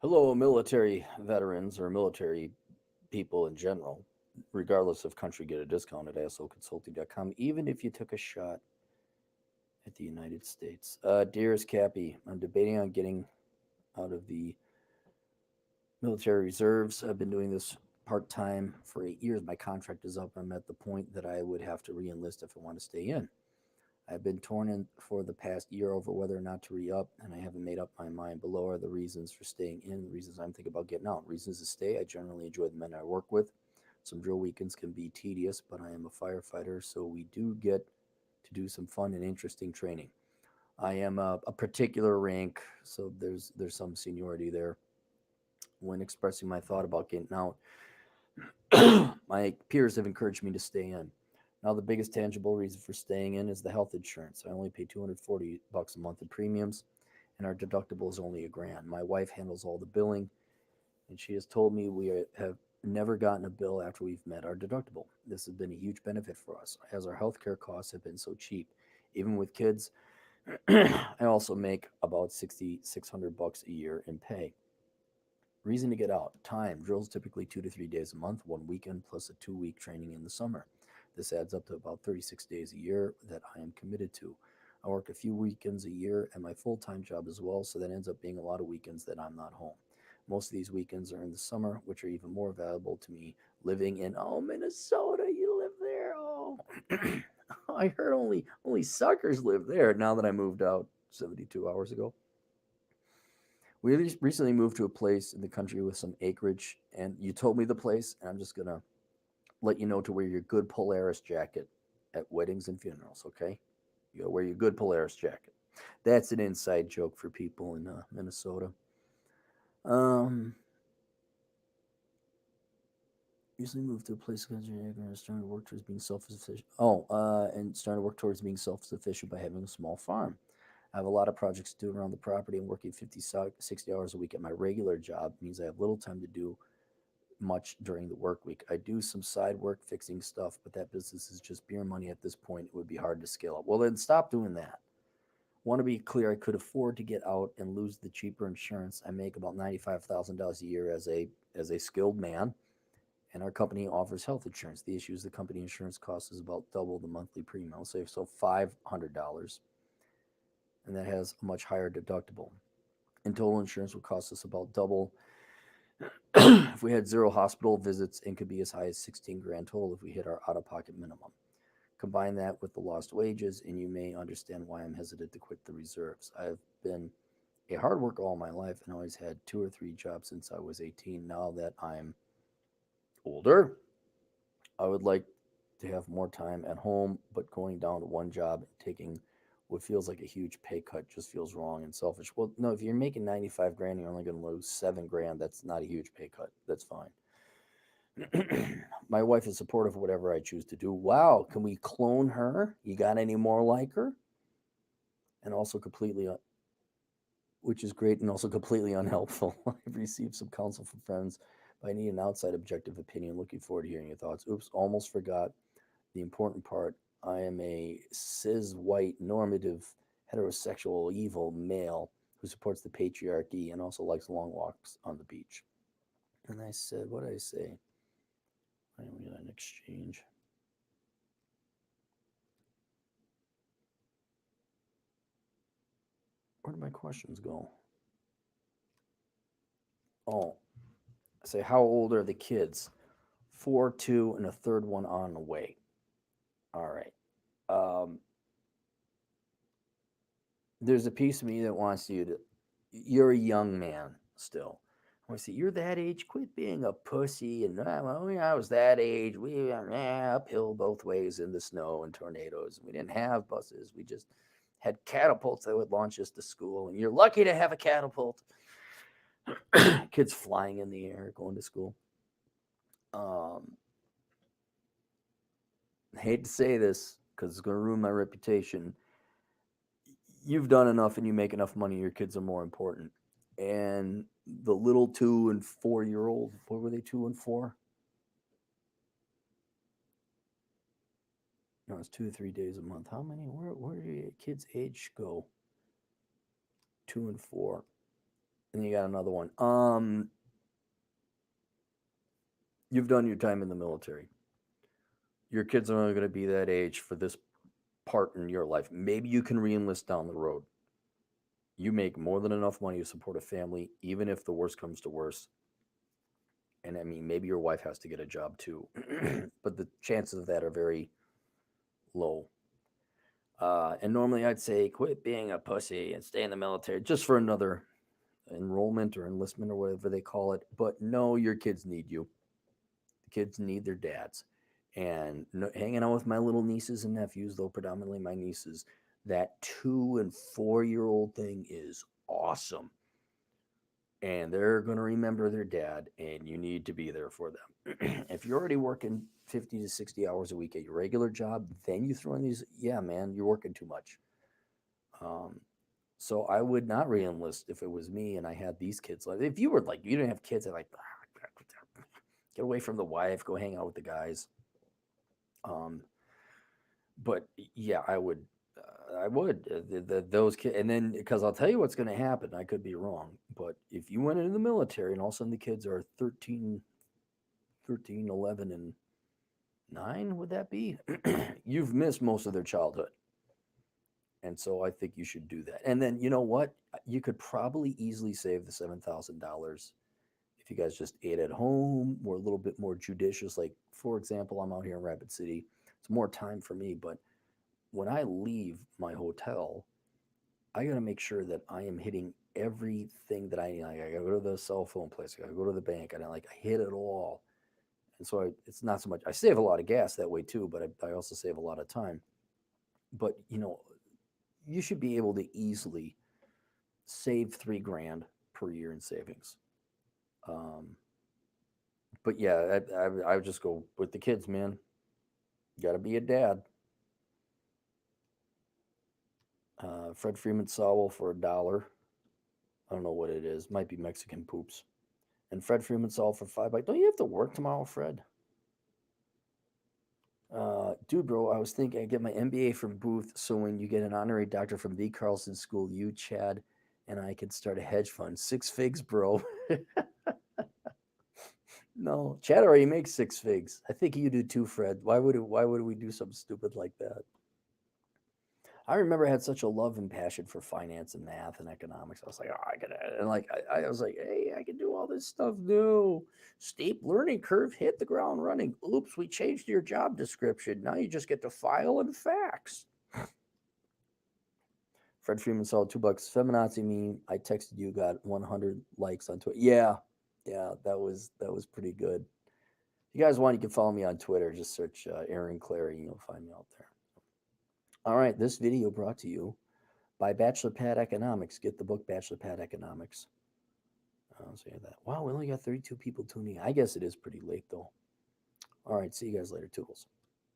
Hello, military veterans or military people in general, regardless of country, get a discount at asoconsulting.com, even if you took a shot at the United States. Dearest Cappy, I'm debating on getting out of the military reserves. I've been doing this part time for 8 years. My contract is up. I'm at the point that I would have to re enlist if I want to stay in. I've been torn in for the past year over whether or not to re up, and I haven't made up my mind. Below are the reasons for staying in, the reasons I'm thinking about getting out. Reasons to stay: I generally enjoy the men I work with. Some drill weekends can be tedious, but I am a firefighter, so we do get to do some fun and interesting training. I am a particular rank, so there's some seniority there. When expressing my thought about getting out, my peers have encouraged me to stay in. Now, the biggest tangible reason for staying in is the health insurance. I only pay $240 a month in premiums, and our deductible is only $1,000. My wife handles all the billing, and she has told me we have never gotten a bill after we've met our deductible. This has been a huge benefit for us, as our healthcare costs have been so cheap. Even with kids, I also make about $6,600 a year in pay. Reason to get out: time. Drills typically 2 to 3 days a month, one weekend plus a 2 week training in the summer. This adds up to about 36 days a year that I am committed to. I work a few weekends a year at my full time job as well, so that ends up being a lot of weekends that I'm not home. Most of these weekends are in the summer, which are even more valuable to me living in, oh, Minnesota. You live there. Oh, I heard only suckers live there now that I moved out 72 hours ago. We recently moved to a place in the country with some acreage, and you told me the place, and I'm just gonna let you know to wear your good Polaris jacket at weddings and funerals. Okay, you gotta wear your good Polaris jacket. That's an inside joke for people in Minnesota. Um, Recently moved to a place in the country and starting to work towards being self-sufficient. And starting to work towards being self-sufficient by having a small farm. I have a lot of projects to do around the property. I'm working 50, 60 hours a week at my regular job. It means I have little time to do much during the work week. I do some side work fixing stuff, but that business is just beer money at this point. It would be hard to scale up. Well, then stop doing that. Want to be clear, I could afford to get out and lose the cheaper insurance. I make about $95,000 a year as a skilled man, and our company offers health insurance. The issue is the company insurance cost is about double the monthly premium. I'll say so $500, and that has a much higher deductible. In total, insurance would cost us about double if we had zero hospital visits, and could be as high as 16 grand total if we hit our out of pocket minimum. Combine that with the lost wages, and you may understand why I'm hesitant to quit the reserves. I've been a hard worker all my life and always had 2 or 3 jobs since I was 18. Now that I'm older, I would like to have more time at home, but going down to one job and taking what feels like a huge pay cut just feels wrong and selfish. Well, no, if you're making 95 grand, you're only going to lose 7 grand. That's not a huge pay cut. That's fine. My wife is supportive of whatever I choose to do. Wow, can we clone her? You got any more like her? And also completely, which is great, and also completely unhelpful. I've received some counsel from friends, but I need an outside objective opinion. Looking forward to hearing your thoughts. Oops, almost forgot the important part. I am a cis white normative heterosexual evil male who supports the patriarchy and also likes long walks on the beach. And I said, what did I say? I don't get an exchange. Where did my questions go? Oh, I say, how old are the kids? Four, two, and a third one on the way. All right. Um, there's a piece of me that wants you to. You're a young man still. I want to say you're that age. Quit being a pussy. And well, when I was that age, we were uphill both ways in the snow and tornadoes. We didn't have buses. We just had catapults that would launch us to school. And you're lucky to have a catapult. Kids flying in the air going to school. Um, I hate to say this because it's going to ruin my reputation. You've done enough and you make enough money. Your kids are more important. And the little 2 and 4 year old, what were they, 2 and 4? No, it's 2 to 3 days a month. How many? Where do your kids' age go? 2 and 4. And you got another one. You've done your time in the military. Your kids are only going to be that age for this part in your life. Maybe you can reenlist down the road. You make more than enough money to support a family, even if the worst comes to worst. And I mean, maybe your wife has to get a job too, but the chances of that are very low. And normally I'd say quit being a pussy and stay in the military just for another enrollment or enlistment or whatever they call it. But no, your kids need you. The kids need their dads. And no, hanging out with my little nieces and nephews, though predominantly my nieces, that 2 and 4 year old thing is awesome. And they're going to remember their dad, and you need to be there for them. If you're already working 50 to 60 hours a week at your regular job, then you throw in these, yeah, man, you're working too much. Um, so I would not re-enlist if it was me and I had these kids. Like if you were like you didn't have kids, I'd like get away from the wife, go hang out with the guys. Um, but yeah, I would. I would those kids, and then because I'll tell you what's going to happen. I could be wrong, but if you went into the military and all of a sudden the kids are 13, 11, and 9, would that be? You've missed most of their childhood. And so I think you should do that. And then you know what? You could probably easily save the $7,000 if you guys just ate at home, were a little bit more judicious. Like, for example, I'm out here in Rapid City. It's more time for me, but when I leave my hotel, I got to make sure that I am hitting everything that I need. Like, I got to go to the cell phone place. I got to go to the bank. And I hit it all. And so it's not so much, I save a lot of gas that way too, but I also save a lot of time. But, you should be able to easily save 3 grand per year in savings. Um, but yeah, I would just go with the kids, man. You got to be a dad. Fred Freeman Sowell for $1. I don't know what it is. Might be Mexican poops. And Fred Freeman Sowell for $5. Don't you have to work tomorrow, Fred? Dude, bro, I was thinking I get my MBA from Booth, so when you get an honorary doctor from the Carlson School, you, Chad, and I could start a hedge fund. 6 figs, bro. No, Chad already makes 6 figs. I think you do too, Fred. Why would we do something stupid like that? I remember I had such a love and passion for finance and math and economics. I was like, oh, I could, and like, I was like, hey, I can do all this stuff. No, steep learning curve, hit the ground running. Oops, we changed your job description. Now you just get to file and fax. Fred Freeman saw $2. Feminazi meme. I texted you, got 100 likes on Twitter. Yeah, yeah, that was pretty good. If you guys want, you can follow me on Twitter. Just search Aaron Clary, and you'll find me out there. All right, this video brought to you by Bachelor Pad Economics. Get the book Bachelor Pad Economics. I'll say that. Wow, we only got 32 people tuning in. I guess it is pretty late though. All right, see you guys later, Toodles.